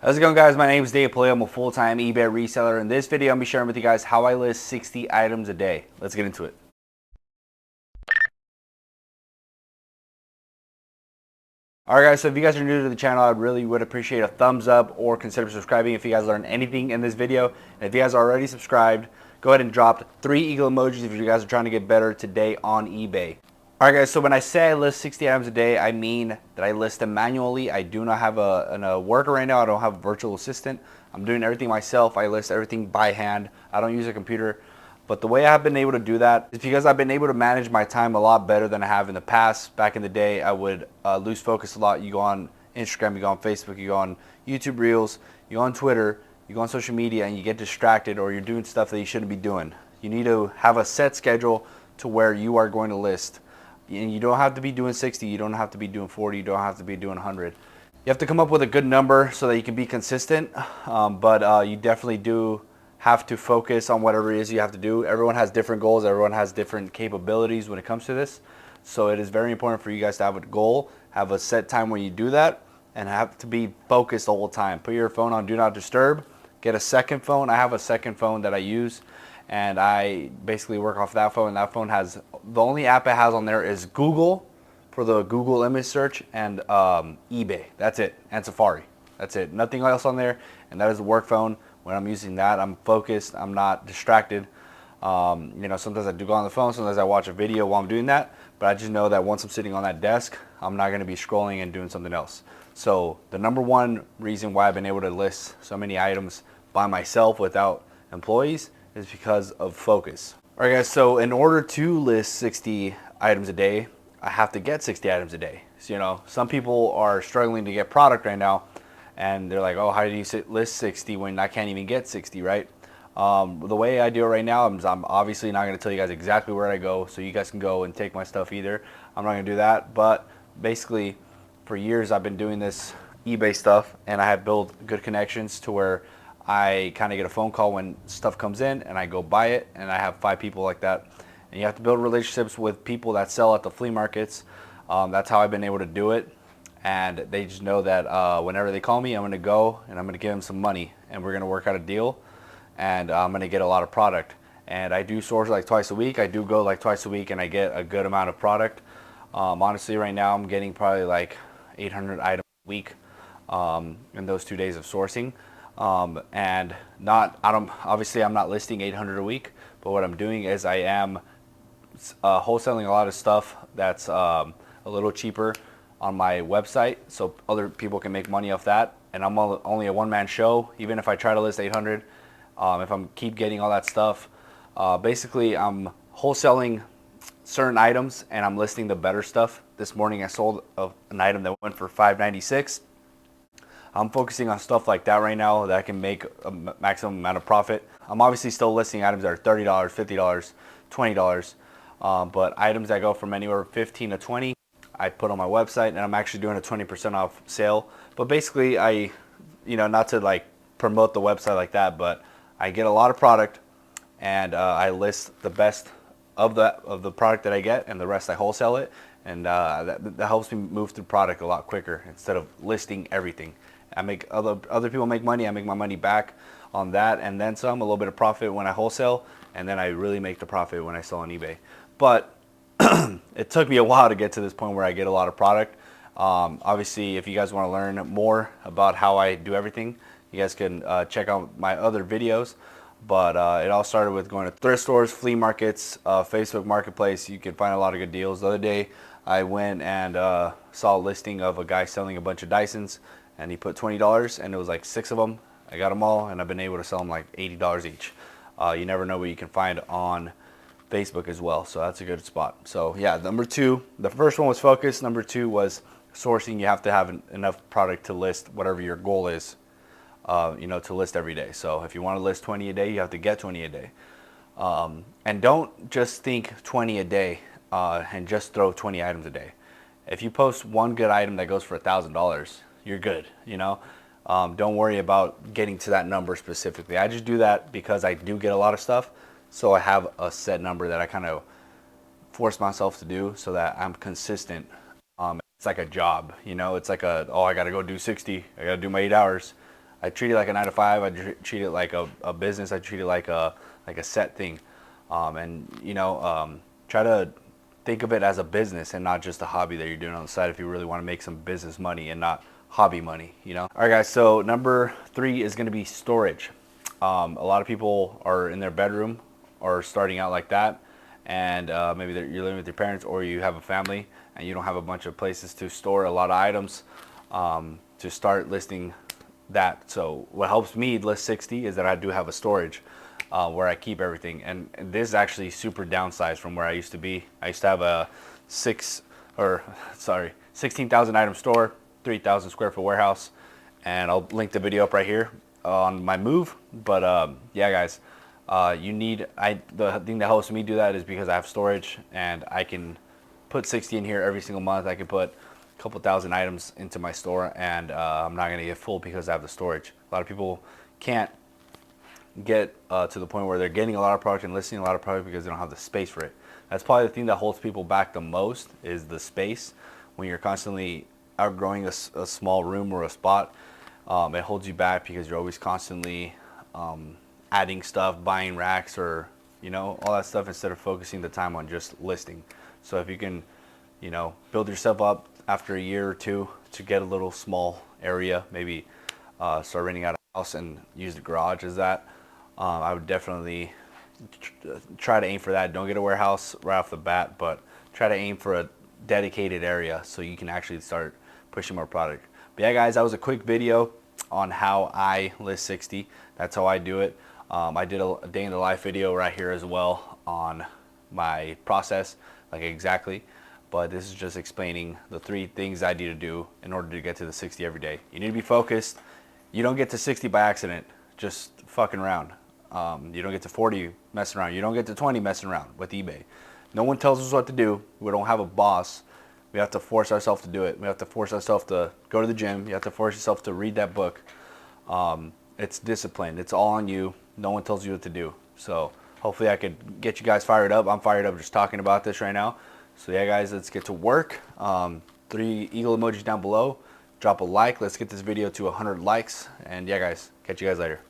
How's it going, guys? My name is Dave Paleo. I'm a full-time eBay reseller. In this video, I'm going to be sharing with you guys how I list 60 items a day. Let's get into it. Alright guys, so if you guys are new to the channel, I really would appreciate a thumbs up or consider subscribing if you guys learned anything in this video. And if you guys are already subscribed, go ahead and drop 3 eagle emojis if you guys are trying to get better today on eBay. Alright guys, so when I say I list 60 items a day, I mean that I list them manually. I do not have a worker right now. I don't have a virtual assistant. I'm doing everything myself. I list everything by hand. I don't use a computer. But the way I've been able to do that is because I've been able to manage my time a lot better than I have in the past. Back in the day, I would lose focus a lot. You go on Instagram, you go on Facebook, you go on YouTube Reels, you go on Twitter, you go on social media, and you get distracted or you're doing stuff that you shouldn't be doing. You need to have a set schedule to where you are going to list. And you don't have to be doing 60, you don't have to be doing 40, you don't have to be doing 100. You have to come up with a good number so that you can be consistent, but you definitely do have to focus on whatever it is you have to do. Everyone has different goals, everyone has different capabilities when it comes to this. So it is very important for you guys to have a goal, have a set time when you do that, and have to be focused the whole time. Put your phone on Do Not Disturb, get a second phone. I have a second phone that I use, and I basically work off that phone. That phone has, the only app it has on there is Google for the Google image search and eBay. That's it, and Safari. That's it, nothing else on there, and that is the work phone. When I'm using that, I'm focused, I'm not distracted. You know, sometimes I do go on the phone, sometimes I watch a video while I'm doing that, but I just know that once I'm sitting on that desk, I'm not gonna be scrolling and doing something else. So the number one reason why I've been able to list so many items by myself without employees is because of focus. All right guys, so in order to list 60 items a day, I have to get 60 items a day. So, you know, some people are struggling to get product right now, and they're like, oh, how do you list 60 when I can't even get 60, right? The way I do it right now, I'm obviously not going to tell you guys exactly where I go, so you guys can go and take my stuff either. I'm not going to do that, but basically, for years I've been doing this eBay stuff, and I have built good connections to where I kind of get a phone call when stuff comes in, and I go buy it, and I have 5 people like that. And you have to build relationships with people that sell at the flea markets. That's how I've been able to do it. And they just know that whenever they call me, I'm going to go and I'm going to give them some money, and we're going to work out a deal, and I'm going to get a lot of product. And I do source like twice a week. I do go like twice a week, and I get a good amount of product. Honestly, right now I'm getting probably like 800 items a week in those 2 days of sourcing. And obviously I'm not listing 800 a week, but what I'm doing is I am wholesaling a lot of stuff that's a little cheaper on my website, so other people can make money off that. And I'm only a one-man show. Even if I try to list 800, if I'm keep getting all that stuff, basically I'm wholesaling certain items and I'm listing the better stuff. This morning I sold an item that went for $5.96. I'm focusing on stuff like that right now that I can make a maximum amount of profit. I'm obviously still listing items that are $30, $50, $20, but items that go from anywhere 15 to 20, I put on my website, and I'm actually doing a 20% off sale. But basically, not to like promote the website like that, but I get a lot of product, and I list the best of the product that I get, and the rest I wholesale it, and that helps me move through product a lot quicker instead of listing everything. I make other people make money. I make my money back on that, and then some, a little bit of profit when I wholesale, and then I really make the profit when I sell on eBay. But it took me a while to get to this point where I get a lot of product. Obviously, if you guys want to learn more about how I do everything, you guys can check out my other videos. But it all started with going to thrift stores, flea markets, Facebook Marketplace. You can find a lot of good deals. The other day, I went and saw a listing of a guy selling a bunch of Dysons, and he put $20, and it was like 6 of them. I got them all, and I've been able to sell them like $80 each. You never know what you can find on Facebook as well, so that's a good spot. So yeah, number 2, the first one was focus. Number 2 was sourcing. You have to have enough product to list whatever your goal is, to list every day. So if you want to list 20 a day, you have to get 20 a day. And don't just think 20 a day and just throw 20 items a day. If you post one good item that goes for $1,000, you're good. Don't worry about getting to that number specifically. I just do that because I do get a lot of stuff. So I have a set number that I kind of force myself to do so that I'm consistent. It's like a job, it's like I got to go do 60. I got to do my 8 hours. I treat it like a 9 to 5. I treat it like a business. I treat it like a set thing. And try to think of it as a business and not just a hobby that you're doing on the side if you really want to make some business money and not hobby money, All right, guys, so number 3 is going to be storage. A lot of people are in their bedroom or starting out like that, and maybe you're living with your parents or you have a family and you don't have a bunch of places to store a lot of items to start listing that. So what helps me list 60 is that I do have a storage where I keep everything, and this is actually super downsized from where I used to be. I used to have a 16,000 item store, 3,000 square foot warehouse, and I'll link the video up right here on my move. But yeah, guys, the thing that helps me do that is because I have storage and I can put 60 in here every single month. I can put a couple thousand items into my store, and I'm not gonna get full because I have the storage. A lot of people can't get to the point where they're getting a lot of product and listing a lot of product because they don't have the space for it. That's probably the thing that holds people back the most, is the space. When you're constantly outgrowing a small room or a spot, it holds you back because you're always constantly adding stuff, buying racks, or all that stuff, instead of focusing the time on just listing. So if you can build yourself up after a year or two to get a little small area, maybe start renting out a house and use the garage as that, I would definitely try to aim for that. Don't get a warehouse right off the bat, but try to aim for a dedicated area so you can actually start pushing more product. But yeah, guys, that was a quick video on how I list 60. That's how I do it. I did a day in the life video right here as well on my process, like exactly. But this is just explaining the 3 things I need to do in order to get to the 60 every day. You need to be focused. You don't get to 60 by accident, just fucking around. You don't get to 40 messing around. You don't get to 20 messing around with eBay. No one tells us what to do. We don't have a boss. We have to force ourselves to do it. We have to force ourselves to go to the gym. You have to force yourself to read that book. It's discipline. It's all on you. No one tells you what to do. So hopefully I could get you guys fired up. I'm fired up just talking about this right now. So yeah, guys, let's get to work. 3 eagle emojis down below. Drop a like. Let's get this video to 100 likes. And yeah, guys, catch you guys later.